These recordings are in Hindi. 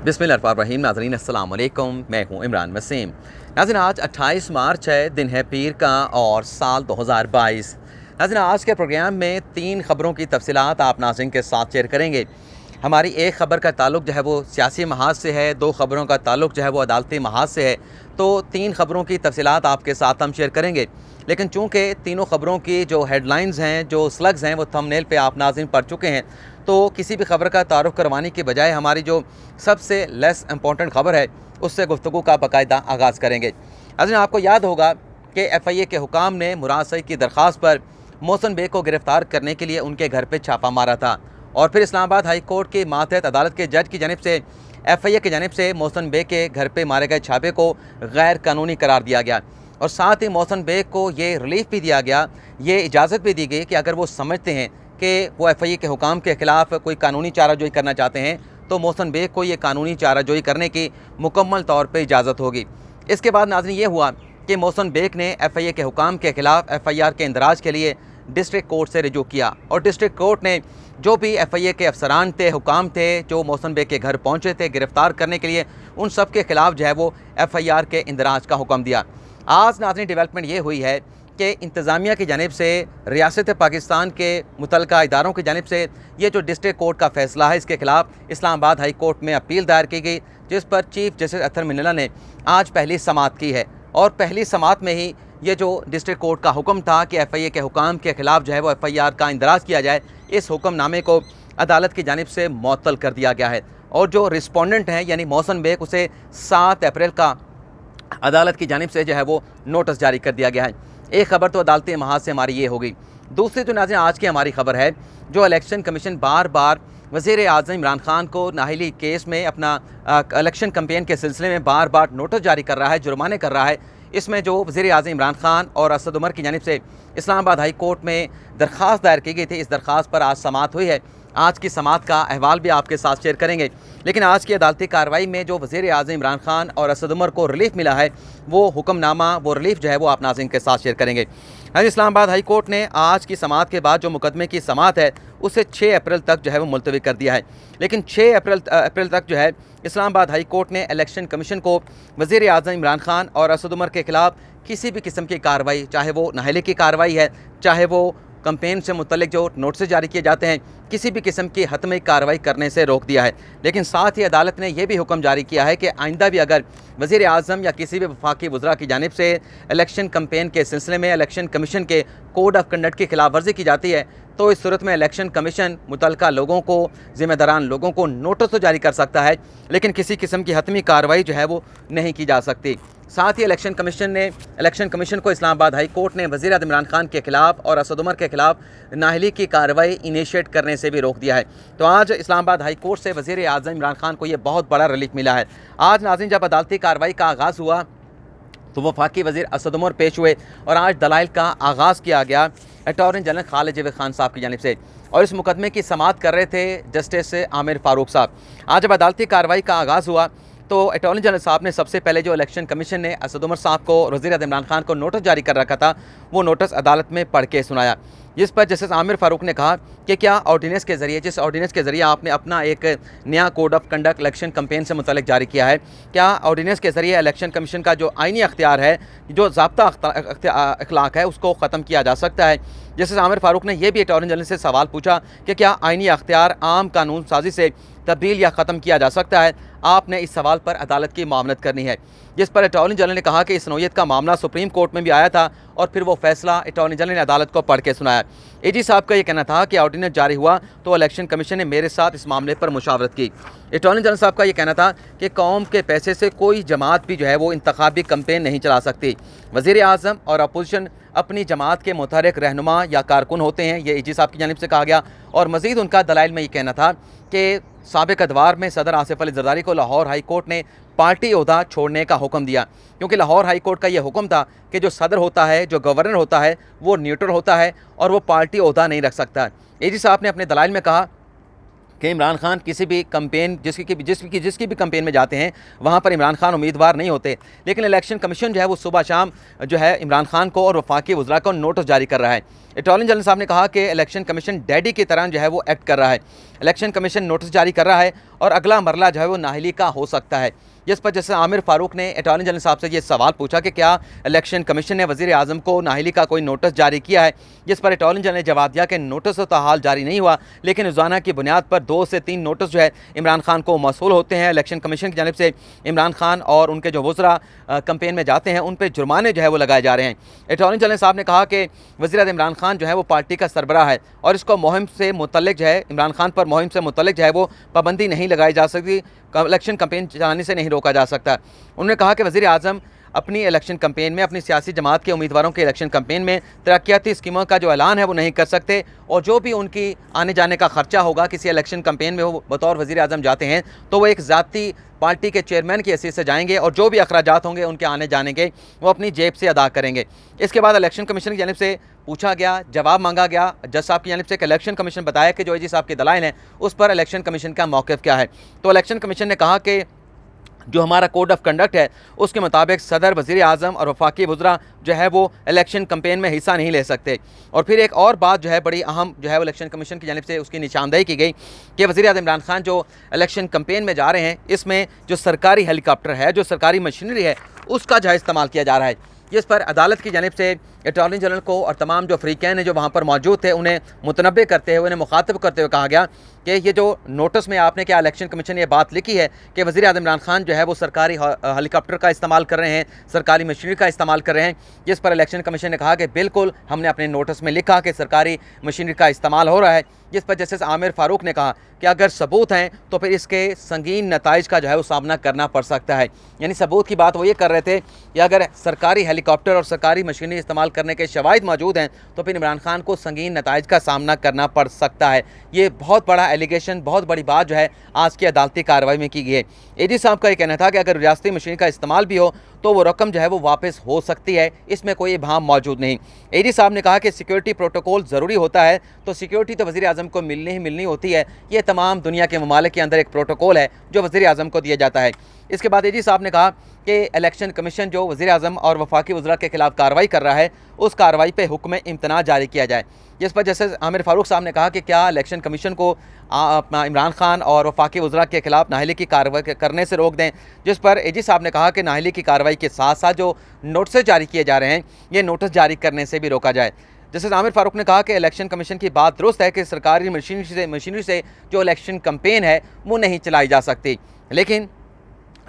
बिस्मिल्लाहिर्रहमानिर्रहीम। नाज़रीन अस्सलाम वालेकुम, मैं हूँ इमरान वसीम। नाज़रीन आज 28 मार्च है, दिन है पीर का और साल 2022। नाज़रीन आज के प्रोग्राम में 3 ख़बरों की तफसीलात आप नाज़रीन के साथ शेयर करेंगे। हमारी एक ख़बर का ताल्लुक़ जो है वो सियासी महाज से है, 2 ख़बरों का ताल्लुक़ जो है वो अदालती महाज से है। तो 3 ख़बरों की तफसीलात आपके साथ हम शेयर करेंगे। लेकिन चूँकि तीनों ख़बरों की जो हेडलाइंस हैं, जो स्लग्स हैं, वो थंबनेल पे आप नाज़रीन पढ़ चुके हैं, तो किसी भी ख़बर का तारुफ़ करवाने की बजाय हमारी जो सबसे लेस इम्पॉर्टेंट ख़बर है उससे गुफ्तगू का बाकायदा आगाज़ करेंगे। नाज़रीन आपको याद होगा कि FIA के हुकाम ने मुराद सईद की दरख्वास्त पर मोहसिन बेग को गिरफ़्तार करने के लिए उनके घर पर छापा मारा था और फिर इस्लामाबाद हाई कोर्ट के मातहत अदालत के जज की जानिब से FIA की जानिब से मोहसिन बेग के घर पर मारे गए छापे को गैर कानूनी करार दिया गया और साथ ही मोहसिन बेग को ये रिलीफ भी दिया गया, ये इजाज़त भी दी गई कि अगर वो समझते हैं कि वो FIA के हुकाम के ख़िलाफ़ कोई कानूनी चाराजोई करना चाहते हैं तो मोहसिन बेग को ये कानूनी चाराजोई करने की मुकम्मल तौर पे इजाज़त होगी। इसके बाद नाज़रीन ये हुआ कि मोहसिन बेग ने FIA के हुकाम के ख़िलाफ़ FIR के इंदराज के लिए डिस्ट्रिक्ट कोर्ट से रिजू किया और डिस्ट्रिक्ट कोर्ट ने जो भी FIA के अफसरान थे, हुकाम थे, जो मोहसिन बेग के घर पहुँचे थे गिरफ़्तार करने के लिए, उन सब के ख़िलाफ़ जो है वो FIR के इंदराज का हुक्म दिया। आज नाज़रीन डेवलपमेंट ये हुई है कि इंतज़ामिया की जानिब से रियासत पाकिस्तान के मुतल्लिका इदारों की जानिब से ये जो डिस्ट्रिक्ट कोर्ट का फ़ैसला है इसके ख़िलाफ़ इस्लामाबाद हाई कोर्ट में अपील दायर की गई, जिस पर चीफ जस्टिस अतर मिनल्ला ने आज पहली समाअत की है और पहली समाअत में ही ये जो डिस्ट्रिक्ट कोर्ट का हुक्म था कि FIA के हुकाम के ख़िलाफ़ जो है वो FIR का इंदराज किया जाए, इस हुक्मनामे को अदालत की जानिब से मुअत्तल कर दिया गया है और जो रिस्पोंडेंट हैं यानी मोहसिन बेग उसे 7 अप्रैल का अदालत की जानिब से जो है वो नोटिस जारी कर दिया गया है। एक ख़बर तो अदालती महाज से हमारी ये हो गई। दूसरी जो नाज़रीन आज की हमारी ख़बर है, जो इलेक्शन कमीशन बार बार वज़ीर आज़म इमरान खान को नाअहली केस में अपना इलेक्शन कैंपेन के सिलसिले में बार बार नोटिस जारी कर रहा है, जुर्माने कर रहा है। इसमें जो वज़ीर आज़म इमरान खान और असद उमर की जानिब से इस्लामाबाद हाई कोर्ट में दरख्वास्त दायर की गई थी, इस दरख्वास्त पर आज समाअत हुई है। आज की समाअत का अहवाल भी आपके साथ शेयर करेंगे। लेकिन आज की अदालती कार्रवाई में जो वज़ीर आज़म इमरान खान और असद उमर को रिलीफ मिला है, वो हुक्मनामा, वो रिलीफ जो है वो आप नाज़रीन के साथ शेयर करेंगे। आज इस्लामाबाद हाई कोर्ट ने आज की समाअत के बाद जो मुकदमे की समाअत है उसे 6 अप्रैल तक जो है वो मुलतवी कर दिया है। लेकिन 6 अप्रैल तक जो है इस्लामाबाद हाई कोर्ट ने इलेक्शन कमीशन को वज़ीर आज़म इमरान खान और असद उमर के ख़िलाफ़ किसी भी किस्म की कार्रवाई, चाहे वो नाअहली की कार्रवाई है, चाहे वो कैंपेन से मुतल्लिक जो नोटिस जारी किए जाते हैं, किसी भी किस्म की हतमी कार्रवाई करने से रोक दिया है। लेकिन साथ ही अदालत ने यह भी हुक्म जारी किया है कि आइंदा भी अगर वज़ीर आज़म या किसी भी वफाकी वज़रा की जानिब से इलेक्शन कैंपेन के सिलसिले में इलेक्शन कमीशन के कोड ऑफ कंडक्ट की खिलाफ वर्जी की जाती है तो इस सूरत में इलेक्शन कमीशन मुतल्लिका लोगों को, ज़िम्मेदारान लोगों को नोटिस तो जारी कर सकता है, लेकिन किसी किस्म की हतमी कार्रवाई जो है वो नहीं की जा सकती। साथ ही इलेक्शन कमीशन को इस्लामाबाद हाई कोर्ट ने वज़ीर आज़म इमरान खान के ख़िलाफ़ और असद उमर के ख़िलाफ़ नाअहली की कार्रवाई इनिशिएट करने से भी रोक दिया है। तो आज इस्लामाबाद हाई कोर्ट से वज़ीर आज़म इमरान खान को ये बहुत बड़ा रिलीफ मिला है। आज नाज़रीन जब अदालती कार्रवाई का आगाज़ हुआ तो वफाकी वज़ीर असद उमर पेश हुए और आज दलाइल का आगाज़ किया गया अटॉर्नी जनरल खालिद जावेद खान साहब की जानिब से और इस मुकदमे की समाअत कर रहे थे जस्टिस आमिर फ़ारूक साहब। आज जब अदालती कार्रवाई का आगाज़ हुआ तो अटॉर्नी जनरल साहब ने सबसे पहले जो इलेक्शन कमीशन ने असद उमर साहब को और वज़ीर आज़म इमरान खान को नोटिस जारी कर रखा था, वो नोटिस अदालत में पढ़ के सुनाया, जिस पर जस्टिस आमिर फ़ारूक ने कहा कि क्या ऑर्डिनेंस के ज़रिए, जिस ऑर्डिनेंस के ज़रिए आपने अपना एक नया code of conduct election campaign से मुतल्लिक जारी किया है, क्या ऑर्डिनेंस के ज़रिए इलेक्शन कमीशन का जो आइनी अख्तियार है, जो ज़ाब्ता अखलाक है, उसको ख़त्म किया जा सकता है। जस्टिस आमिर फ़ारूक ने यह भी अटॉर्नी जनरल से सवाल पूछा कि क्या आइनी अख्तियार आम कानून साजी से तब्दील या ख़त्म किया जा सकता है। आपने इस सवाल पर अदालत की मामलत करनी है, जिस पर अटॉर्नी जनरल ने कहा कि इस नौयत का मामला सुप्रीम कोर्ट में भी आया था और फिर वो फैसला अटॉर्नी जनरल ने अदालत को पढ़ के सुनाया। AG साहब का ये कहना था कि ऑर्डिनेंस जारी हुआ तो इलेक्शन कमीशन ने मेरे साथ इस मामले पर मुशावरत की। अटॉर्नी जनरल साहब का ये कहना था कि कौम के पैसे से कोई जमात भी जो है वो इंतखाबी कैंपेन नहीं चला सकती। वज़ीर आज़म और अपोजिशन अपनी जमात के मुतहरिक रहनुमा या कारकुन होते हैं, ये AG साहब की जानिब से कहा गया। और मज़ीद उनका दलाइल में ये कहना था कि साबिक़ अदवार में सदर आसिफ अली ज़रदारी को लाहौर हाई कोर्ट ने पार्टी ओहदा छोड़ने का हुक्म दिया, क्योंकि लाहौर हाई कोर्ट का ये हुक्म था कि जो सदर होता है, जो गवर्नर होता है, वो न्यूट्रल होता है और वो पार्टी ओहदा नहीं रख सकता। AG साहब ने अपने दलाइल में कहा कि इमरान खान किसी भी कैंपेन जिसकी भी कैंपेन में जाते हैं वहाँ पर इमरान खान उम्मीदवार नहीं होते, लेकिन इलेक्शन कमीशन जो है वो सुबह शाम जो है इमरान खान को और वफाकी वज़रा को नोटिस जारी कर रहा है। अटॉर्नी जनरल साहब ने कहा कि इलेक्शन कमीशन डैडी की तरह जो है वो एक्ट कर रहा है। इलेक्शन कमीशन नोटिस जारी कर रहा है और अगला मरला जो है वो नाअहली का हो सकता है। जिस पर जैसे आमिर फारूक ने अटॉर्नी जनरल साहब से ये सवाल पूछा कि क्या इलेक्शन कमीशन ने वज़ीर आज़म को नाअहली का कोई नोटिस जारी किया है, जिस पर अटॉर्नी जनरल ने जवाब दिया कि नोटिस तो हाल जारी नहीं हुआ, लेकिन रोज़ाना की बुनियाद पर 2 से 3 नोटिस जो है इमरान खान को मौसूल होते हैं। इलेक्शन कमीशन की जानिब से इमरान खान और उनके जो वज़रा कैंपेन में जाते हैं उन पर जुर्माने जो है वो लगाए जा रहे हैं। अटॉर्नी जनरल साहब ने कहा कि वज़ीर आज़म इमरान खान जो है वो पार्टी का सरबराह है और इसको मुहिम से मुतल्लिक जो है इमरान खान पर मुहिम से मुतल्लिक जो है वो पाबंदी नहीं लगाई जा सकती, इलेक्शन कैंपेन चलाने से नहीं रोका जा सकता। उन्होंने कहा कि वज़ीर आज़म अपनी इलेक्शन कैंपेन में अपनी सियासी जमात के उम्मीदवारों के इलेक्शन कैंपेन में तरक्याती स्कीमों का जो ऐलान है वो नहीं कर सकते, और जो भी उनकी आने जाने का खर्चा होगा किसी इलेक्शन कैंपेन में वो बतौर वज़ीर आज़म जाते हैं तो वो एक ज़ाती पार्टी के चेयरमैन की हैसियत से जाएंगे और जो भी अखराजात होंगे उनके आने जाने के वो अपनी जेब से अदा करेंगे। इसके बाद इलेक्शन कमीशन की जानिब से पूछा गया, जवाब मांगा गया जज साहब की जानिब से कि इलेक्शन कमीशन बताया कि जो एजी साहब के दलाइल हैं उस पर इलेक्शन कमीशन का मौक़िफ़ क्या है। तो इलेक्शन कमीशन ने कहा कि जो हमारा कोड ऑफ कंडक्ट है उसके मुताबिक सदर, वज़ीर आज़म और वफाकी वज़रा जो है वो इलेक्शन कैंपेन में हिस्सा नहीं ले सकते। और फिर एक और बात जो है बड़ी अहम जो है वो इलेक्शन कमीशन की जानिब से उसकी निशानदेही की गई कि वज़ीर आज़म इमरान खान जो इलेक्शन कैंपेन में जा रहे हैं इसमें जो सरकारी हेलीकॉप्टर है, जो सरकारी मशीनरी है, उसका जो है इस्तेमाल किया जा रहा है। जिस पर अदालत की जानिब से अटॉर्नी जनरल को और तमाम जो फ़रीक़ैन हैं जो वहाँ पर मौजूद थे उन्हें मुतनब्बे करते हुए, उन्हें मुखातब करते हुए कहा गया कि ये जो नोटिस में आपने क्या इलेक्शन कमीशन ने ये बात लिखी है कि वज़ीर आज़म इमरान खान जो है वो सरकारी हेलीकॉप्टर का इस्तेमाल कर रहे हैं, सरकारी मशीनरी का इस्तेमाल कर रहे हैं। जिस पर इलेक्शन कमीशन ने कहा कि बिल्कुल हमने अपने नोटिस में लिखा कि सरकारी मशीनरी का इस्तेमाल हो रहा है। जिस पर जस्टिस आमिर फारूक ने कहा कि अगर सबूत हैं तो फिर इसके संगीन नताइज का जो है वो सामना करना पड़ सकता है। यानी सबूत की बात वो ये कर रहे थे कि अगर सरकारी हेलीकॉप्टर और सरकारी मशीनरी इस्तेमाल करने के शवाहिद मौजूद हैं तो फिर इमरान खान को संगीन नताइज का सामना करना पड़ सकता है। ये बहुत बड़ा एलिगेशन, बहुत बड़ी बात जो है आज की अदालती कार्रवाई में की गई है। एजी साहब का ये कहना था कि अगर रियासती मशीनरी का इस्तेमाल भी हो तो वो रकम जो है वो वापस हो सकती है, इसमें कोई इबहम मौजूद नहीं। एजी साहब ने कहा कि सिक्योरिटी प्रोटोकॉल ज़रूरी होता है, तो सिक्योरिटी तो वज़ीर आज़म को मिलनी ही मिलनी होती है। ये तमाम दुनिया के ममालिक के अंदर एक प्रोटोकॉल है जो वज़ीर आज़म को दिया जाता है। इसके बाद एजी साहब ने कहा कि इलेक्शन कमीशन जो वज़ीर आज़म और वफाकी वज़रा के खिलाफ कार्रवाई कर रहा है उस कार्रवाई पर हुक्म इम्तना जारी किया जाए। जिस पर जैसे आमिर फारूक साहब ने कहा कि क्या इलेक्शन कमीशन को अपना इमरान खान और वफाकी वज़रा के खिलाफ नाअहली की कार्रवाई करने से रोक दें। जिस पर एजी साहब ने कहा कि नाअहली की कार्रवाई के साथ साथ जो नोटिस जारी किए जा रहे हैं ये नोटिस जारी करने से भी रोका जाए। जैसे आमिर फारूक ने कहा कि इलेक्शन कमीशन की बात दुरुस्त है कि सरकारी मशीनरी से जो इलेक्शन कैंपेन है वो नहीं चलाई जा सकती, लेकिन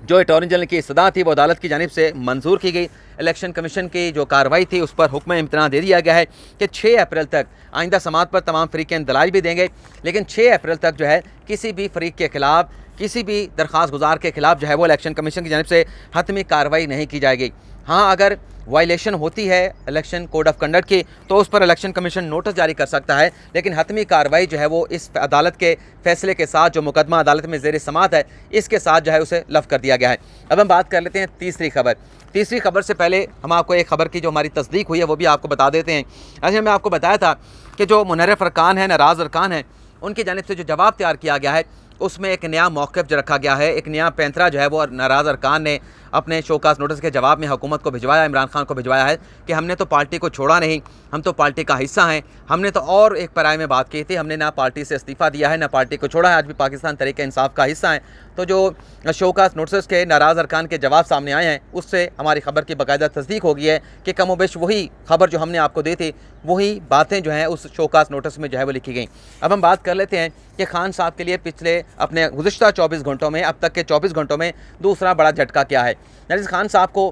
जो अटॉर्नी जनरल की इस्तदा थी वो अदालत की जानिब से मंजूर की गई। इलेक्शन कमीशन की जो कार्रवाई थी उस पर हुक्म इम्तना दे दिया गया है कि 6 अप्रैल तक आइंदा समात पर तमाम फ़रीक़ैन दलाइल भी देंगे, लेकिन 6 अप्रैल तक जो है किसी भी फ़रीक़ के ख़िलाफ़, किसी भी दरख्वास्त गुजार के ख़िलाफ़ जो है वो इलेक्शन कमीशन की जानिब से हतमी कार्रवाई नहीं की जाएगी। हाँ, अगर वायलेशन होती है इलेक्शन कोड ऑफ कंडक्ट की तो उस पर इलेक्शन कमीशन नोटिस जारी कर सकता है, लेकिन हतमी कार्रवाई जो है वो इस अदालत के फैसले के साथ, जो मुकदमा अदालत में ज़ेर समात है, इसके साथ जो है उसे लफ कर दिया गया है। अब हम बात कर लेते हैं तीसरी खबर। तीसरी खबर से पहले हम आपको एक खबर की जो हमारी तस्दीक हुई है वो भी आपको बता देते हैं। ऐसे मैं आपको बताया था कि जो मुनर्रफ अरकान हैं, नाराज़ अरकान हैं, उनकी जानिब से जो जवाब तैयार किया गया है उसमें एक नया मौक़िफ़ जो रखा गया है, एक नया पैंतरा जो है वो नाराज़ अरकान ने अपने शोकास नोटिस के जवाब में हुकूमत को भिजवाया, इमरान खान को भिजवाया है कि हमने तो पार्टी को छोड़ा नहीं, हम तो पार्टी का हिस्सा हैं। हमने तो और एक पराए में बात की थी, हमने ना पार्टी से इस्तीफ़ा दिया है ना पार्टी को छोड़ा है, आज भी पाकिस्तान तहरीक इंसाफ का हिस्सा है। तो जो शोकास नोटिस के नाराज़ अरकान के जवाब सामने आए हैं उससे हमारी खबर की बाकायदा तस्दीक हो गई है कि कम बेश वही खबर जो हमने आपको दी थी वही बातें जो हैं उस शोकास नोटिस में जो है वो लिखी गई। अब हम बात कर लेते हैं कि खान साहब के लिए पिछले अपने गुज़िश्ता 24 घंटों में, अब तक के 24 घंटों में दूसरा बड़ा झटका क्या है। यानी खान साहब को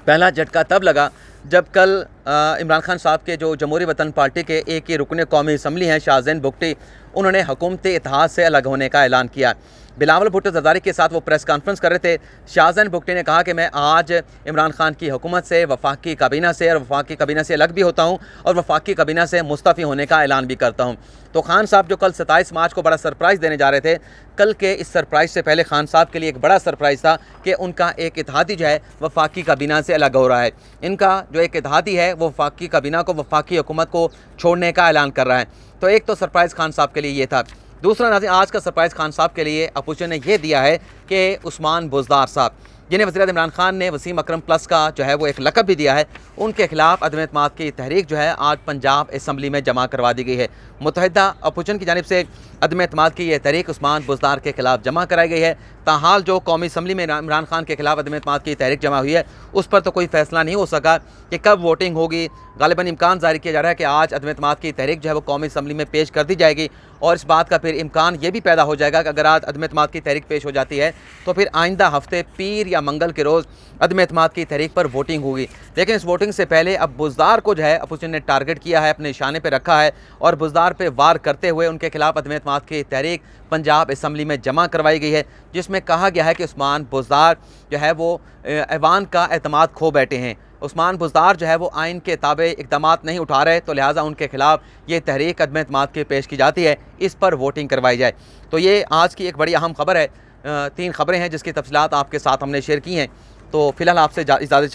पहला झटका तब लगा जब कल इमरान खान साहब के जो जमहूरी वतन पार्टी के एक ही रुकन कौमी असम्बली हैं शाहज़ैन भुट्टी, उन्होंने हुकूमती इत्तेहाद से अलग होने का ऐलान किया। बिलावल भुट्टो ज़रदारी के साथ वो प्रेस कॉन्फ्रेंस कर रहे थे। शाहज़ैन भुट्टी ने कहा कि मैं आज इमरान खान की हुकूमत से, वफाकी काबीना से और वफाकी काबीना से अलग भी होता हूँ और वफाकी काबीना से मुस्तफ़ी होने का ऐलान भी करता हूँ। तो खान साहब जो कल 27 मार्च को बड़ा सरप्राइज़ देने जा रहे थे, कल के इस सरप्राइज़ से पहले खान साहब के लिए एक बड़ा सरप्राइज़ था कि उनका एक इत्तेहादी जो है वफाकी काबीना से अलग हो रहा है। इनका जो एक इत्तेहादी है वो वफाकी काबीना को, वफाकी हुकूमत को छोड़ने का ऐलान कर रहा है। तो एक तो सरप्राइज़ खान साहब के लिए ये था। दूसरा नाज़रीन, आज का सरप्राइज़ खान साहब के लिए अपोजिशन ने यह दिया है कि उस्मान बुज़दार साहब, जिन्हें वज़ीर-ए-आज़म इमरान खान ने वसीम अकरम प्लस का जो है वो एक लक़ब भी दिया है, उनके खिलाफ अदम एतमाद की तहरीक जो है आज पंजाब असम्बली में जमा करवा दी गई है। मुत्तहिदा अपोजिशन की जानिब से अदम एतमाद की यह तहरीक उस्मान बुज़दार के खिलाफ जमा कराई गई है। ताहाल जो कौमी असम्बली में इमरान खान के खिलाफ अदम एतमाद की तहरीक जमा हुई है, उस पर तो कोई फैसला नहीं हो सका कि कब वोटिंग होगी। गालिबन इम्कान जारी किया जा रहा है कि आज अदम एतमाद की तहरीक जो है वो कौमी असम्बली में पेश कर दी जाएगी, और इस बात का फिर इम्कान ये भी पैदा हो जाएगा कि अगर आज अदम एतमाद की तहरीक पेश हो जाती है तो फिर आइंदा हफ्ते पीर या मंगल के रोज़ अदम एतमाद की तहरीक पर वोटिंग होगी। लेकिन इस वोटिंग से पहले अब बुज़दार को जो है अपोजिशन ने टारगेट किया है, अपने निशाने पर रखा है, और बुज़दार पर वार करते हुए उनके खिलाफ अदम एतमाद की तहरीक पंजाब असम्बली में जमा करवाई गई है, जिसमें कहा गया है कि उस्मान बुज़दार जो है वो ऐवान का एतमाद खो बैठे हैं। उस्मान बुज़दार जो है वो आइन के ताबे इक़दामात नहीं उठा रहे, तो लिहाजा उनके खिलाफ ये तहरीक अदम एतमाद के पेश की जाती है, इस पर वोटिंग करवाई जाए। तो ये आज की एक बड़ी अहम खबर है। 3 खबरें हैं जिसकी तफसीलात आपके साथ हमने शेयर की हैं। तो फ़िलहाल आपसे इजाज़त